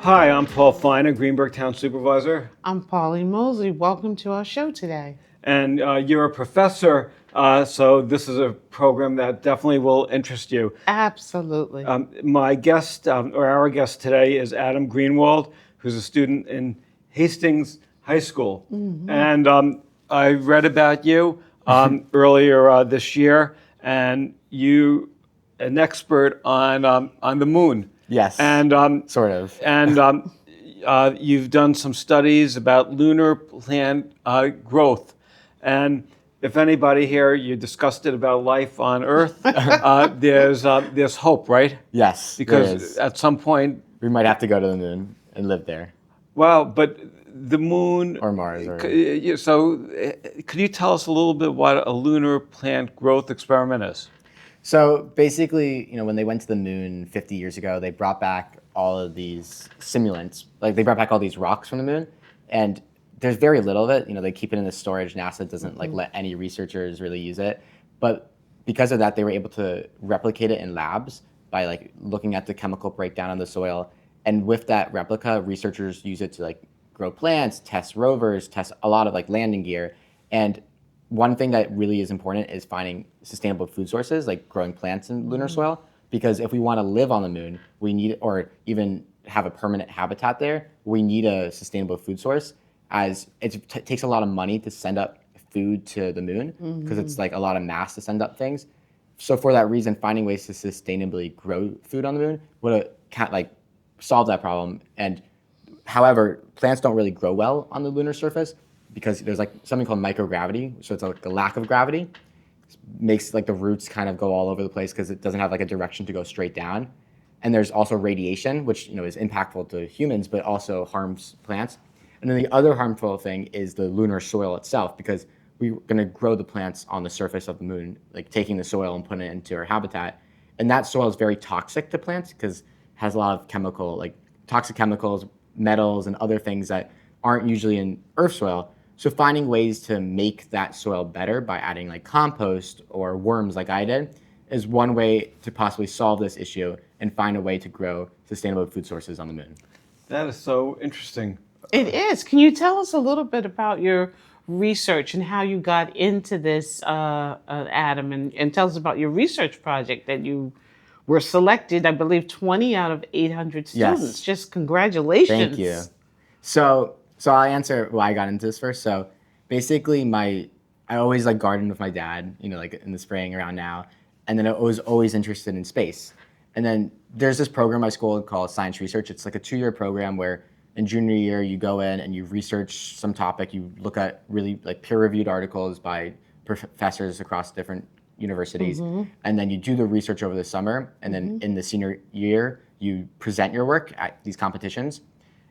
Hi, I'm Paul Feiner, Greenburgh Town Supervisor. I'm Pauline Mosley. Welcome to our show today. And you're a professor, so this is a program that definitely will interest you. Absolutely. My guest, or our guest today, is Adam Greenwald, who's a student in Hastings High School. And I read about you earlier this year, and you an expert on the moon. Yes, And sort of. And you've done some studies about lunar plant growth. And if anybody here, you discussed it about life on Earth, there's hope, right? Yes, Because at some point, we might have to go to the moon and live there. well, but the moon Or Mars. So, could you tell us a little bit what a lunar plant growth experiment is? So basically, when they went to the moon 50 years ago, they brought back all of these simulants. Like they brought back all these rocks from the moon, and there's very little of it. They keep it in the storage. NASA doesn't let any researchers really use it. But because of that, they were able to replicate it in labs by looking at the chemical breakdown of the soil. And with that replica, researchers use it to grow plants, test rovers, test a lot of landing gear. And one thing that really is important is finding sustainable food sources, like growing plants in lunar soil. Because if we want to live on the moon, we need, or even have a permanent habitat there, we need a sustainable food source, as it takes a lot of money to send up food to the moon, because it's a lot of mass to send up things. So for that reason, finding ways to sustainably grow food on the moon would solve that problem. And however, plants don't really grow well on the lunar surface, because there's something called microgravity, so it's a lack of gravity. It makes the roots kind of go all over the place because it doesn't have a direction to go straight down. And there's also radiation, which is impactful to humans, but also harms plants. And then the other harmful thing is the lunar soil itself, because we're going to grow the plants on the surface of the moon, taking the soil and putting it into our habitat. And that soil is very toxic to plants because it has a lot of toxic chemicals, metals, and other things that aren't usually in Earth soil. So finding ways to make that soil better by adding compost or worms like I did is one way to possibly solve this issue and find a way to grow sustainable food sources on the moon. That is so interesting. It is. Can you tell us a little bit about your research and how you got into this, Adam, and tell us about your research project that you were selected, I believe, 20 out of 800 students. Yes. Just congratulations. Thank you. So I'll answer why I got into this first. So basically, I always gardened with my dad, in the spring around now, and then I was always interested in space. And then there's this program at my school called Science Research. It's a 2-year program where in junior year you go in and you research some topic. You look at really peer-reviewed articles by professors across different universities, and then you do the research over the summer. And then in the senior year, you present your work at these competitions.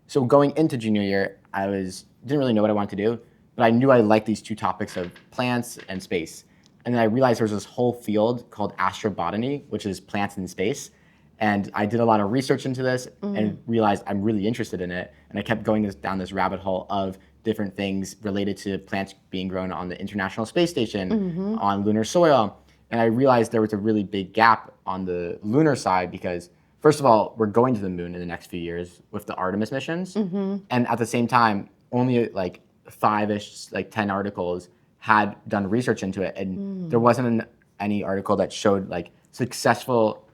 So going into junior year, I didn't really know what I wanted to do, but I knew I liked these two topics of plants and space. And then I realized there was this whole field called astrobiology, which is plants in space. And I did a lot of research into this and realized I'm really interested in it. And I kept going down this rabbit hole of different things related to plants being grown on the International Space Station, on lunar soil. And I realized there was a really big gap on the lunar side because, first of all, we're going to the moon in the next few years with the Artemis missions. And at the same time, only 5-ish, 10 articles had done research into it. And there wasn't any article that showed successful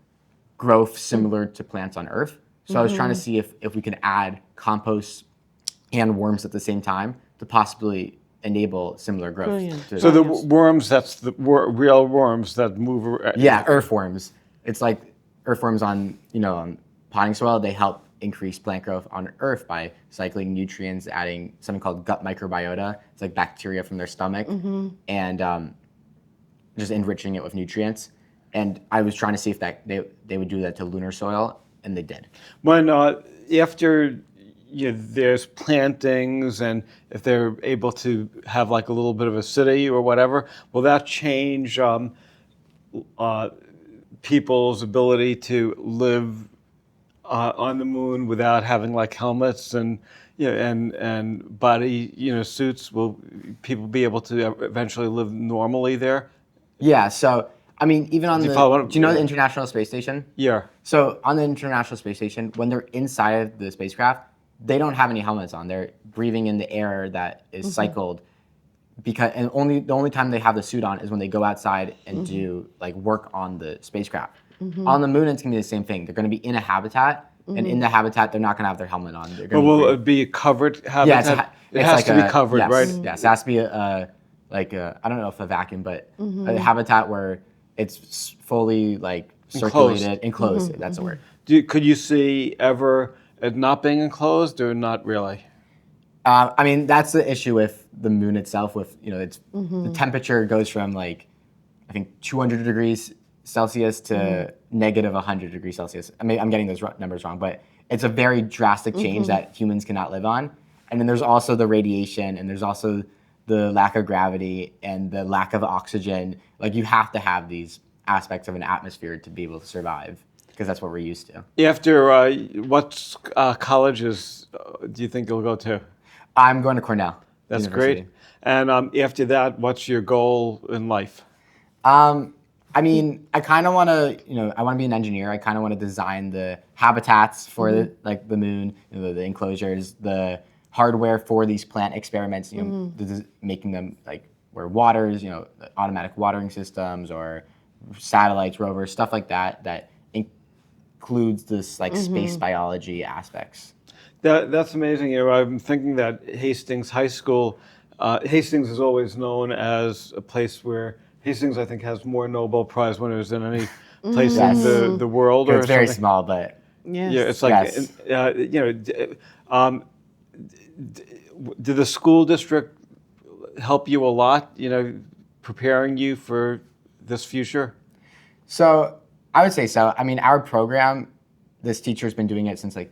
growth similar to plants on Earth. So I was trying to see if we could add compost and worms at the same time to possibly enable similar growth. Brilliant. So the worms, that's the real worms that move around. Yeah, earthworms. It's like earthworms on potting soil. They help increase plant growth on Earth by cycling nutrients, adding something called gut microbiota. It's bacteria from their stomach, and just enriching it with nutrients. And I was trying to see if they would do that to lunar soil, and they did. When after there's plantings, and if they're able to have a little bit of a city or whatever, will that change people's ability to live on the moon without having helmets and body suits? Will people be able to eventually live normally there? Yeah. So I mean, even on Do you the, follow- do you know the International Space Station? Yeah. So on the International Space Station, when they're inside of the spacecraft, they don't have any helmets on. They're breathing in the air that is cycled, because the only time they have the suit on is when they go outside and do like work on the spacecraft. On the moon, it's gonna be the same thing. They're gonna be in a habitat, and in the habitat, they're not gonna have their helmet on. They're But gonna will be it be a covered yeah, habitat? It has to be covered, yes, right? Yes, it has to be I don't know if a vacuum, but a habitat where it's fully like circulated, enclosed. That's the word. Could you see ever it not being enclosed or not really? I mean, that's the issue with the moon itself. With it's the temperature goes from like I think 200 degrees Celsius to negative 100 degrees Celsius. I mean, I'm getting those numbers wrong, but it's a very drastic change that humans cannot live on. And then there's also the radiation, and there's also the lack of gravity and the lack of oxygen. Like you have to have these aspects of an atmosphere to be able to survive, because that's what we're used to. After what colleges do you think you'll go to? I'm going to Cornell. That's University. great. And after that, what's your goal in life? I mean, I kind of want to, I want to be an engineer. I kind of want to design the habitats for the moon, the enclosures, the hardware for these plant experiments, making them like where waters, automatic watering systems or satellites, rovers, stuff like that, that includes this like space biology aspects. That's amazing. I'm thinking that Hastings High School, Hastings is always known as a place where Hastings, I think, has more Nobel Prize winners than any place in the world. It's very something. small, but Yes. Yeah, it's like, did the school district help you a lot, preparing you for this future? so I would say so. I mean, our program, this teacher's been doing it since like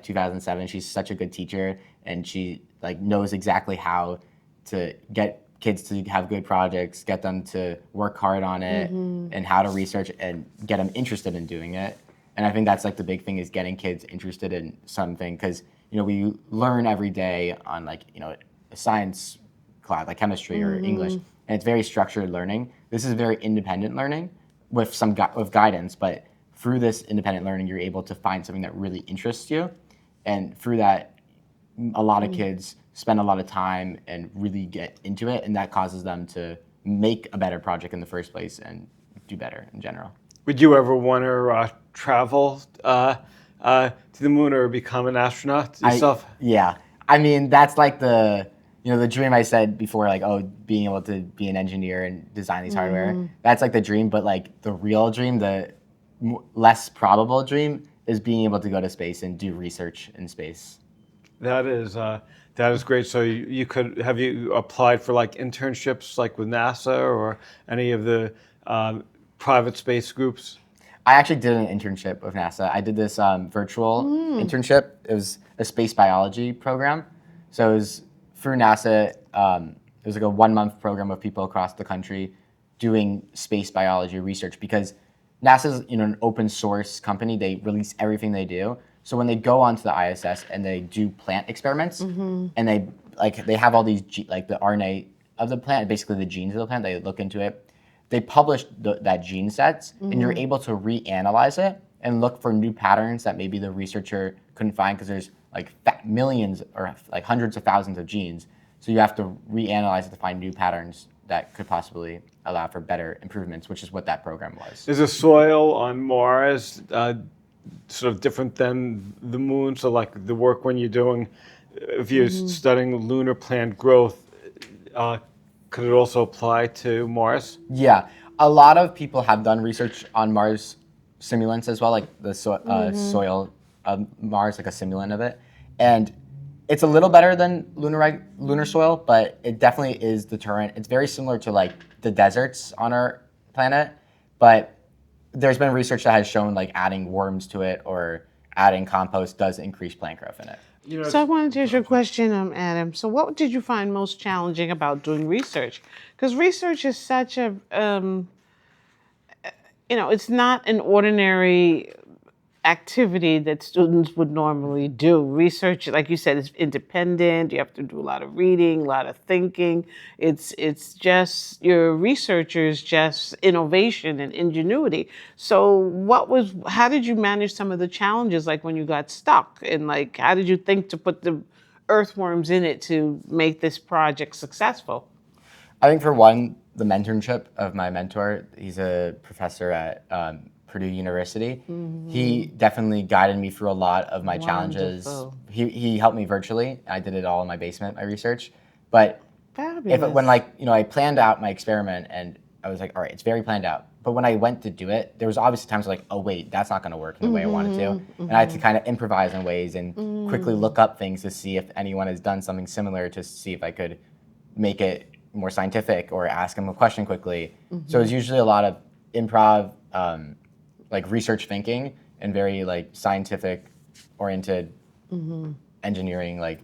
2007. She's such a good teacher, and she like knows exactly how to get kids to have good projects, get them to work hard on it, and how to research and get them interested in doing it. And I think that's like the big thing, is getting kids interested in something, because we learn every day on like a science class like chemistry or English, and it's very structured learning. This is very independent learning with some with guidance, but through this independent learning, you're able to find something that really interests you, and through that, a lot of kids spend a lot of time and really get into it, and that causes them to make a better project in the first place and do better in general. Would you ever want to travel to the moon or become an astronaut yourself? Yeah. I mean, that's like the dream I said before, like, being able to be an engineer and design these hardware. That's like the dream, but like the real dream, the less probable dream, is being able to go to space and do research in space. That is great. So have you applied for like internships like with NASA or any of the private space groups? I actually did an internship with NASA. I did this virtual internship. It was a space biology program. So it was through NASA. It was like a 1-month program of people across the country doing space biology research, because NASA's an open source company. They release everything they do. So when they go onto the ISS and they do plant experiments, and they have all these like the RNA of the plant, basically the genes of the plant, they look into it. They publish that gene sets, and you're able to reanalyze it and look for new patterns that maybe the researcher couldn't find, because there's like millions or like hundreds of thousands of genes. So you have to reanalyze it to find new patterns that could possibly allow for better improvements, which is what that program was. Is the soil on Mars sort of different than the moon? So like the work when you're doing, if you're studying lunar plant growth, could it also apply to Mars? Yeah, a lot of people have done research on Mars simulants as well, like the soil of Mars, like a simulant of it. And it's a little better than lunar soil, but it definitely is deterrent. It's very similar to like the deserts on our planet, but there's been research that has shown like adding worms to it or adding compost does increase plant growth in it. So I wanted to ask you a question, Adam. So what did you find most challenging about doing research? Because research is such a, it's not an ordinary activity that students would normally do. Research, like you said, is independent. You have to do a lot of reading, a lot of thinking. It's just your researchers, just innovation and ingenuity. So how did you manage some of the challenges, like when you got stuck, and like how did you think to put the earthworms in it to make this project successful? I think for one, the mentorship of my mentor. He's a professor at Purdue University. He definitely guided me through a lot of my challenges. Wonderful. He helped me virtually. I did it all in my basement, my research. But Fabulous. when I planned out my experiment and I was like, all right, it's very planned out. But when I went to do it, there was obviously times like, oh wait, that's not going to work in the way I wanted to. And I had to kind of improvise in ways and quickly look up things to see if anyone has done something similar, to see if I could make it more scientific or ask them a question quickly. So it's usually a lot of improv, like research thinking, and very like scientific oriented engineering, like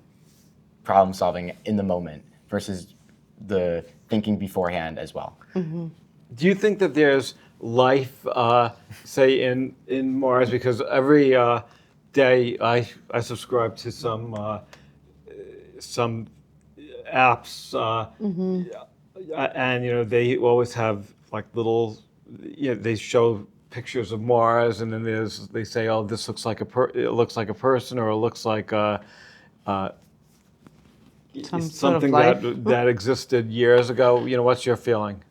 problem solving in the moment versus the thinking beforehand as well. Do you think that there's life, say, in Mars? Because every day I subscribe to some apps, and they always have like little, they show pictures of Mars, and then they say, oh, this looks like it looks like a person, or it looks like something life. that existed years ago. What's your feeling?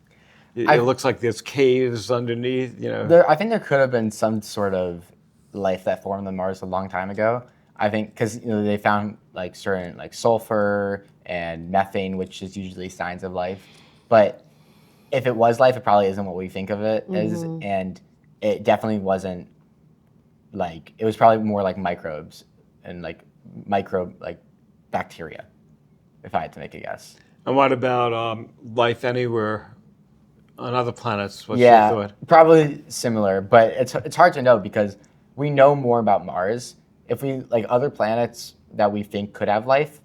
It looks like there's caves underneath. I think there could have been some sort of life that formed on Mars a long time ago. I think because they found like certain like sulfur and methane, which is usually signs of life. But if it was life, it probably isn't what we think of it as, and it definitely wasn't like, it was probably more like microbes and like bacteria, if I had to make a guess. And what about life anywhere on other planets? What's your thought? Probably similar, but it's hard to know because we know more about Mars. If we like other planets that we think could have life,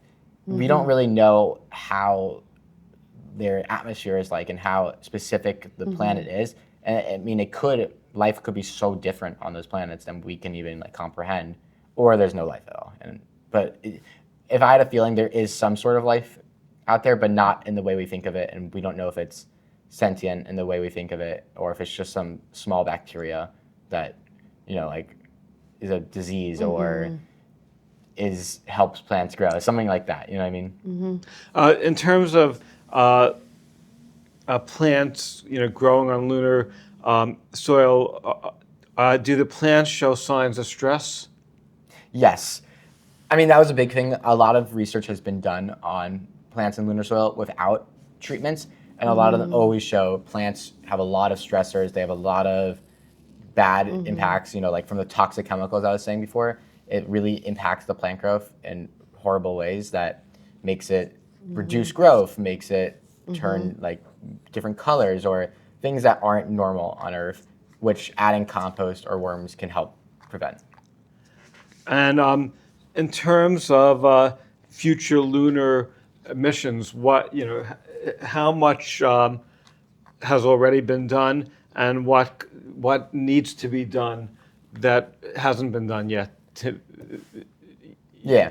we don't really know how their atmosphere is like and how specific the planet is. And I mean, life could be so different on those planets than we can even like comprehend, or there's no life at all. But if I had a feeling there is some sort of life out there, but not in the way we think of it, and we don't know if it's sentient in the way we think of it, or if it's just some small bacteria that, like is a disease or helps plants grow, something like that. You know what I mean? In terms of plants, growing on lunar soil, do the plants show signs of stress? Yes. I mean, that was a big thing. A lot of research has been done on plants in lunar soil without treatments, and a lot of them always show plants have a lot of stressors. They have a lot of bad impacts, like from the toxic chemicals I was saying before. It really impacts the plant growth in horrible ways that makes it reduce growth, makes it turn like different colors or things that aren't normal on Earth, which adding compost or worms can help prevent. And in terms of future lunar missions, how much has already been done, and what needs to be done that hasn't been done yet?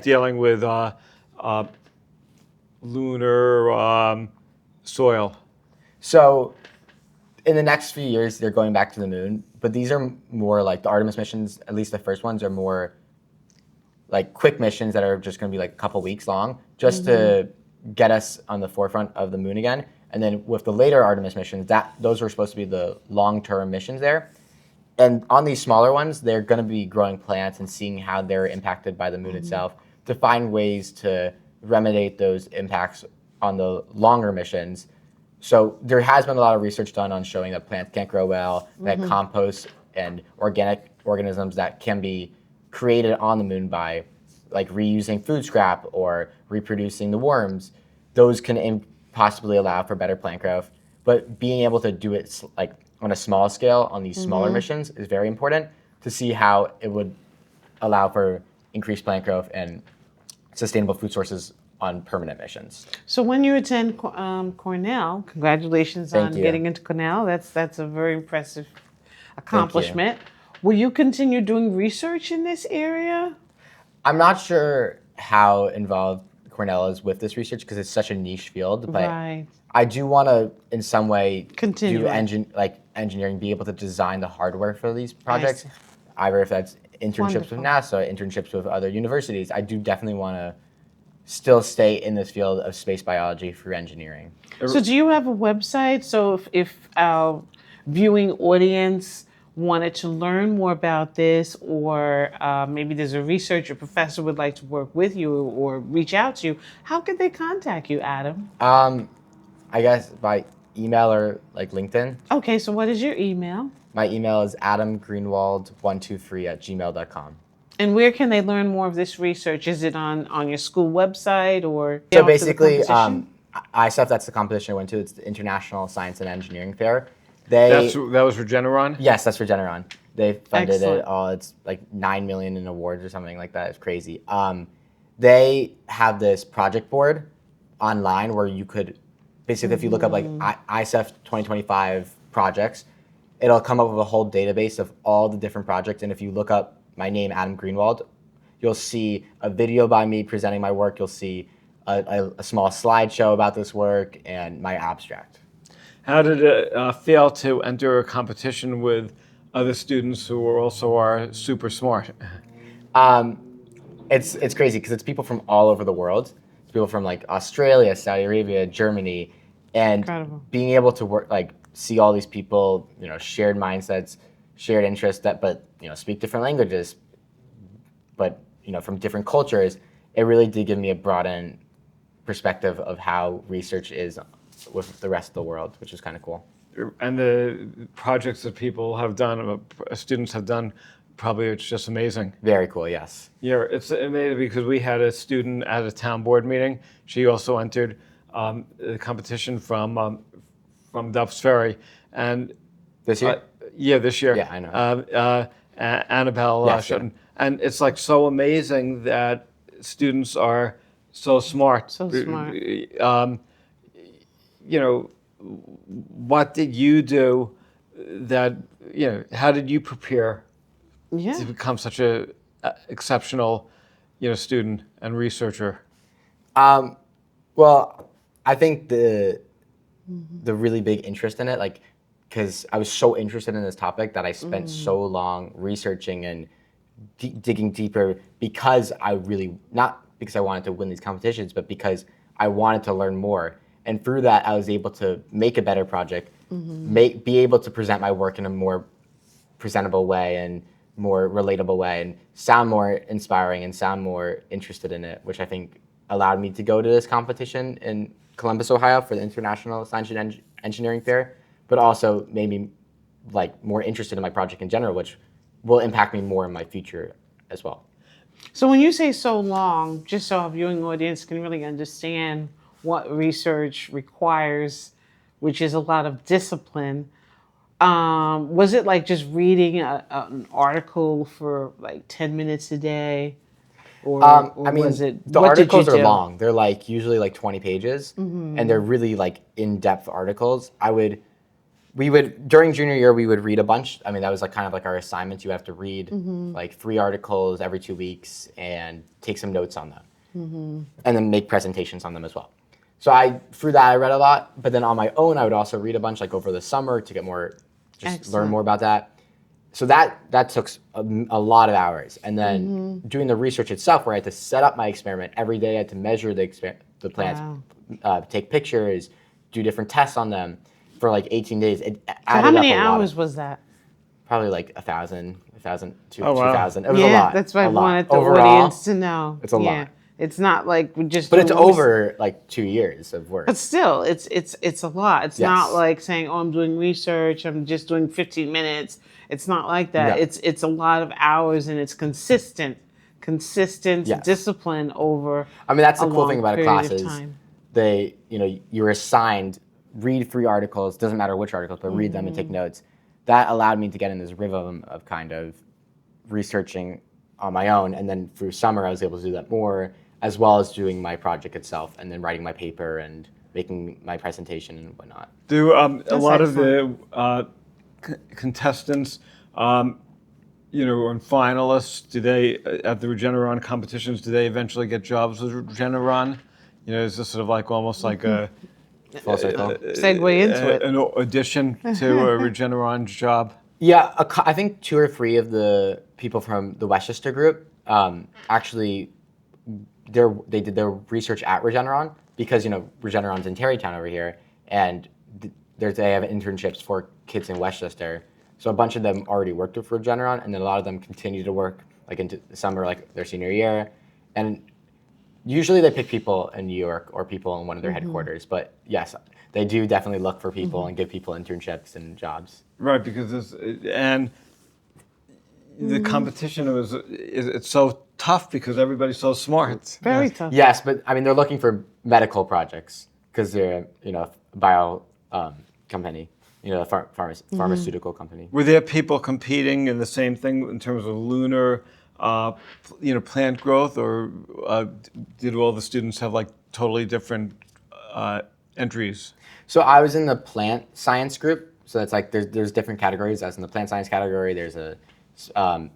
Dealing with lunar soil. So in the next few years, they're going back to the moon, but these are more like the Artemis missions, at least the first ones, are more like quick missions that are just going to be like a couple weeks long, just to get us on the forefront of the moon again. And then with the later Artemis missions, those were supposed to be the long-term missions there. And on these smaller ones, they're going to be growing plants and seeing how they're impacted by the moon itself to find ways to remediate those impacts on the longer missions. So there has been a lot of research done on showing that plants can't grow well, that compost and organic organisms that can be created on the moon by like reusing food scrap or reproducing the worms, those can possibly allow for better plant growth. But being able to do it like on a small scale on these smaller missions is very important to see how it would allow for increased plant growth and sustainable food sources on permanent missions. So when you attend Cornell, congratulations on getting into Cornell. That's a very impressive accomplishment. Will you continue doing research in this area? I'm not sure how involved Cornell is with this research because it's such a niche field, but Right. I do want to, in some way, Continue do it. engineering, be able to design the hardware for these projects. see. Either if that's internships Wonderful. with NASA, internships with other universities. I do definitely want to still stay in this field of space biology through engineering. So do you have a website? So if our viewing audience wanted to learn more about this, or maybe there's a researcher professor would like to work with you or reach out to you, how could they contact you, Adam? I guess by email or like LinkedIn. Okay, so what is your email? My email is adamgreenwald123@gmail.com. And where can they learn more of this research? Is it on your school website or? So basically, ISEF, that's the competition I went to. It's the International Science and Engineering Fair. That was Regeneron? Yes, that's Regeneron. They funded Excellent. it all. It's like $9 million in awards or something like that. It's crazy. They have this project board online where you could, basically if you look up like ISEF 2025 projects, it'll come up with a whole database of all the different projects. And if you look up my name, Adam Greenwald, you'll see a video by me presenting my work. You'll see a small slideshow about this work and my abstract. How did it feel to enter a competition with other students who are super smart? It's crazy because it's people from all over the world. It's people from like Australia, Saudi Arabia, Germany, and Incredible. being able to work see all these people, shared mindsets, shared interests but speak different languages, but from different cultures. It really did give me a broadened perspective of how research is with the rest of the world, which is kind of cool. And the projects that people have done, students have done, probably it's just amazing. Very cool, yes. Yeah, it's amazing because we had a student at a town board meeting. She also entered the competition from Duff's Ferry, and This year? yeah, this year. Yeah, I know. Annabelle Yes, yeah. Shutton. And it's like so amazing that students are so smart. So smart. What did you do that, how did you prepare Yeah. to become such a exceptional, student and researcher? Well, I think the really big interest in it, because I was so interested in this topic that I spent so long researching and digging deeper because not because I wanted to win these competitions, but because I wanted to learn more. And through that, I was able to make a better project, be able to present my work in a more presentable way and more relatable way and sound more inspiring and sound more interested in it, which I think allowed me to go to this competition in Columbus, Ohio for the International Science and Engineering Fair, but also made me more interested in my project in general, which will impact me more in my future as well. So when you say so long, just so our viewing audience can really understand what research requires, which is a lot of discipline, was it like just reading an article for 10 minutes a day? Or was it, the what did you articles are do? long. They're usually 20 pages, and they're really in-depth articles. We would during junior year we would read a bunch. I mean, that was kind of our assignments. You have to read 3 articles every 2 weeks and take some notes on them, and then make presentations on them as well. So through that I read a lot, but then on my own I would also read a bunch over the summer to get more, learn more about that. So that took a lot of hours, and then doing the research itself, where I had to set up my experiment every day. I had to measure the plants, take pictures, do different tests on them for 18 days. It So added how many up a lot. hours was that? Probably 1,000 to Oh, wow. 2,000. It was a lot. That's what I a lot. wanted the Overall, audience to know. it's a lot. It's not like we just. But it's do one- over 2 years of work. But still, it's a lot. It's Yes. not like saying, "Oh, I'm doing research. I'm just doing 15 minutes." It's not like that. No. It's a lot of hours, and it's consistent Yes. discipline over. I mean, that's the a cool long thing about a period class of is time. you're assigned read 3 articles. Doesn't matter which articles, but read them and take notes. That allowed me to get in this rhythm of kind of researching on my own, and then through summer I was able to do that more, as well as doing my project itself, and then writing my paper and making my presentation and whatnot. Do a lot excellent. of the contestants and finalists, do they at the Regeneron competitions? Do they eventually get jobs with Regeneron? Is this sort of like almost like a Full circle. Segue into it. an addition to a Regeneron job? Yeah, I think 2 or 3 of the people from the Westchester group actually they did their research at Regeneron because Regeneron's in Terrytown over here, and they have internships for kids in Westchester. So a bunch of them already worked with Regeneron, and then a lot of them continue to work like into summer, like their senior year, and usually they pick people in New York or people in one of their headquarters. But yes, they do definitely look for people and give people internships and jobs. Right, because the competition it's so tough because everybody's so smart. Very tough. Yes, but I mean they're looking for medical projects because they're a bio company, a pharmaceutical company. Were there people competing in the same thing in terms of lunar, plant growth, or did all the students have like totally different entries? So I was in the plant science group. So it's like there's different categories. I was in the plant science category. There's a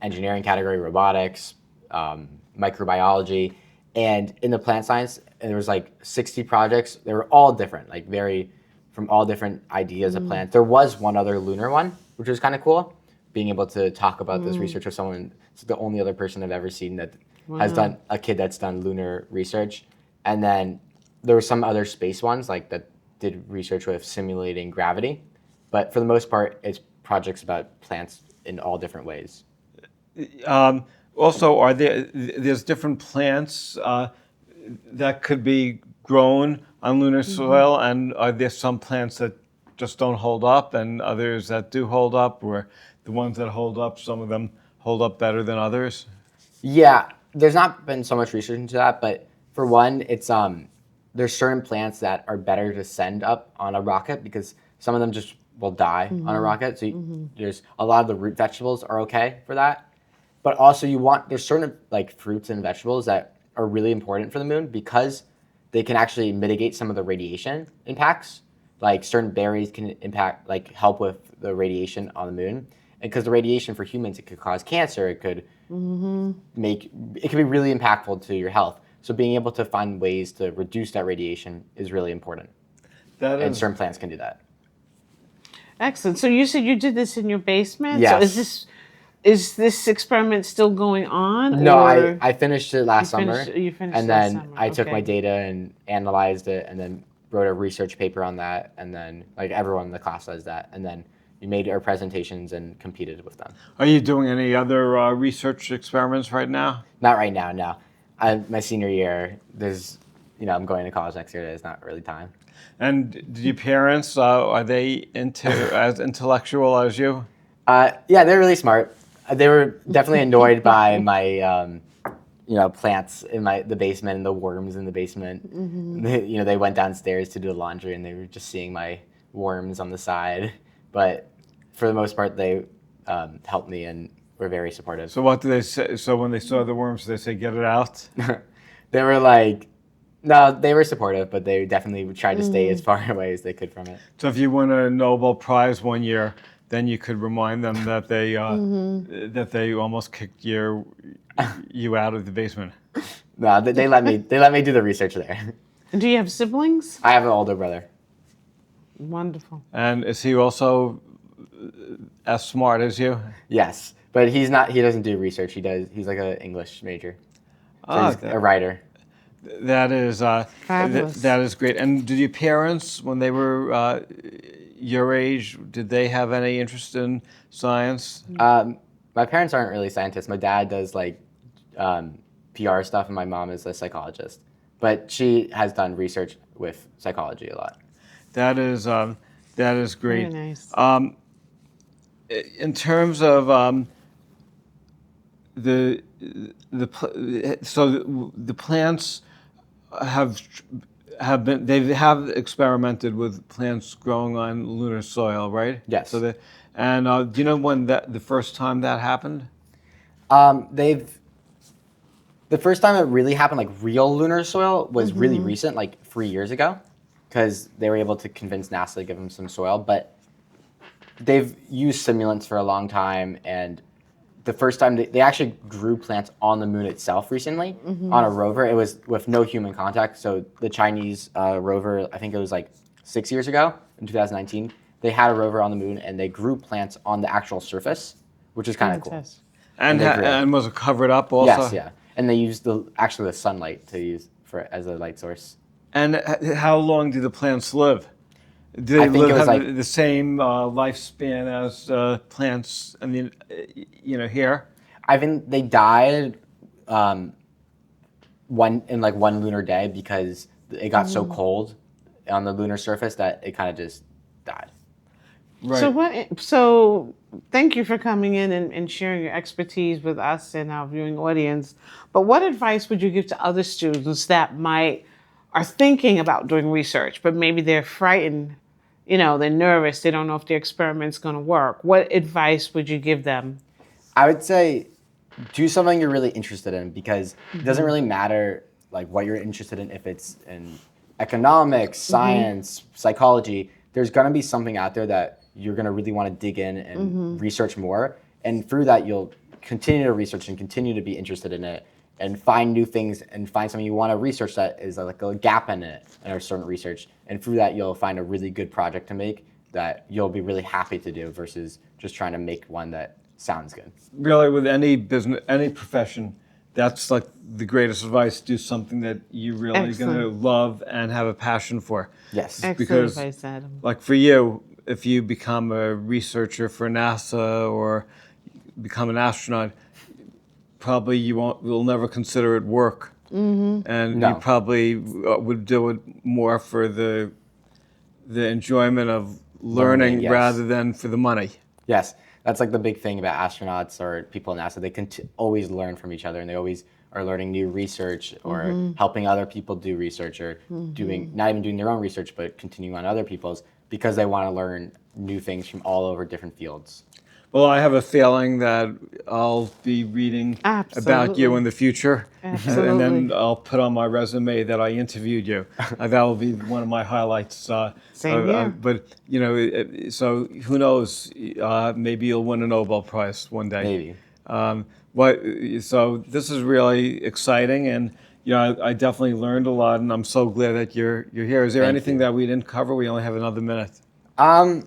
engineering category, robotics, microbiology, and in the plant science there was like 60 projects. They were all different, like from all different ideas of plants. There was one other lunar one, which was kind of cool, being able to talk about this research with someone. It's the only other person I've ever seen that has done a kid that's done lunar research. And then there were some other space ones like that did research with simulating gravity. But for the most part, it's projects about plants in all different ways. Also, there's different plants that could be grown on lunar soil, and are there some plants that just don't hold up and others that do hold up, or the ones that hold up, some of them hold up better than others? Yeah, there's not been so much research into that, but for one, it's there's certain plants that are better to send up on a rocket because some of them just will die on a rocket. So there's a lot of the root vegetables are okay for that. But also there's certain like fruits and vegetables that are really important for the moon because they can actually mitigate some of the radiation impacts. Like certain berries can help with the radiation on the moon. And because the radiation for humans, it could cause cancer. It could it can be really impactful to your health. So being able to find ways to reduce that radiation is really important. And certain plants can do that. Excellent. So you said you did this in your basement? Yes. So is this experiment still going on? No, or I finished it last summer. You finished and last then summer. I took Okay. my data and analyzed it and then wrote a research paper on that. And then like everyone in the class does that. And then we made our presentations and competed with them. Are you doing any other research experiments right now? Not right now, no. My senior year, I'm going to college next year. There's not really time. And did your parents, are they as intellectual as you? Yeah, they're really smart. They were definitely annoyed by my, plants in the basement and the worms in the basement. They went downstairs to do the laundry and they were just seeing my worms on the side. But for the most part, they helped me and were very supportive. So what do they say? So when they saw the worms, they say, "Get it out." They were like, no, they were supportive, but they definitely tried to stay as far away as they could from it. So if you win a Nobel Prize one year, then you could remind them that they almost kicked you out of the basement. No, they let me do the research there. And do you have siblings? I have an older brother. Wonderful. And is he also as smart as you? Yes, but he's not. He doesn't do research. He's like an English major. So he's a writer. That is Fabulous. that is great. And did your parents, when they were your age, did they have any interest in science? My parents aren't really scientists. My dad does like PR stuff, and my mom is a psychologist. But she has done research with psychology a lot. That is great. Very nice. In terms of the plants they have experimented with plants growing on lunar soil, right? Yes. So do you know when the first time that happened? The first time it really happened, like real lunar soil, was really recent, like 3 years ago, because they were able to convince NASA to give them some soil. But they've used simulants for a long time, and the first time they actually grew plants on the moon itself recently on a rover. It was with no human contact. So the Chinese rover, I think it was like 6 years ago in 2019, they had a rover on the moon and they grew plants on the actual surface, which is kind of cool. Fantastic. And was it covered up also? Yes, yeah. And they used actually the sunlight to use as a light source. And how long do the plants live? Do they I think it was have like- the same lifespan as plants? I mean, here. I think they died one lunar day because it got so cold on the lunar surface that it kind of just died. Right. So thank you for coming in and sharing your expertise with us and our viewing audience. But what advice would you give to other students that are thinking about doing research, but maybe they're frightened, they're nervous, they don't know if their experiment's going to work? What advice would you give them? I would say do something you're really interested in, because it doesn't really matter like what you're interested in, if it's in economics, science, psychology. There's going to be something out there that you're going to really want to dig in and research more. And through that, you'll continue to research and continue to be interested in it and find new things and find something you want to research that is like a gap in it in a certain research. And through that, you'll find a really good project to make that you'll be really happy to do versus just trying to make one that sounds good. Really, with any business, any profession, that's like the greatest advice. Do something that you're really going to love and have a passion for. Yes. Excellent Because, advice, Adam. like for you, if you become a researcher for NASA or become an astronaut, probably you'll never consider it work. And No. you probably would do it more for the enjoyment of learning yes. rather than for the money. Yes, that's like the big thing about astronauts or people in NASA. They can always learn from each other, and they always are learning new research or helping other people do research or not even doing their own research, but continuing on other people's, because they want to learn new things from all over different fields. Well, I have a feeling that I'll be reading about you Absolutely. in the future. Absolutely. And then I'll put on my resume that I interviewed you. That will be one of my highlights. Same here. But, so who knows? Maybe you'll win a Nobel Prize one day. Maybe. So this is really exciting. And, I definitely learned a lot. And I'm so glad that you're here. Is there Thank anything you. that we didn't cover? We only have another minute. I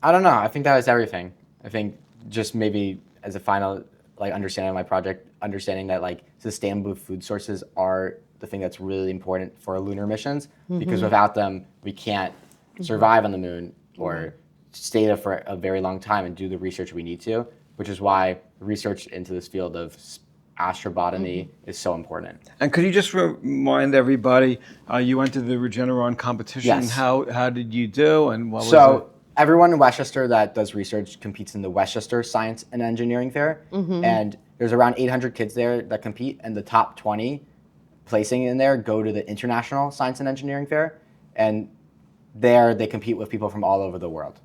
don't know. I think that was everything. I think just maybe as a final understanding of my project, understanding that sustainable food sources are the thing that's really important for lunar missions, because without them, we can't survive on the moon or stay there for a very long time and do the research we need to, which is why research into this field of astrobotany is so important. And could you just remind everybody, you entered the Regeneron Competition. Yes. How did you do, and what was it? So everyone in Westchester that does research competes in the Westchester Science and Engineering Fair, and there's around 800 kids there that compete, and the top 20 placing in there go to the International Science and Engineering Fair, and there they compete with people from all over the world.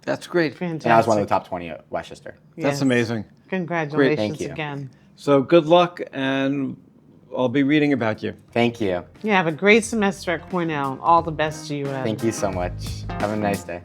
That's great. Fantastic. And I was one of the top 20 at Westchester. That's Yes. amazing. Congratulations Thank you. again. So good luck, and I'll be reading about you. Thank you. You have a great semester at Cornell. All the best to you, Adam. Thank you so much. Have a nice day.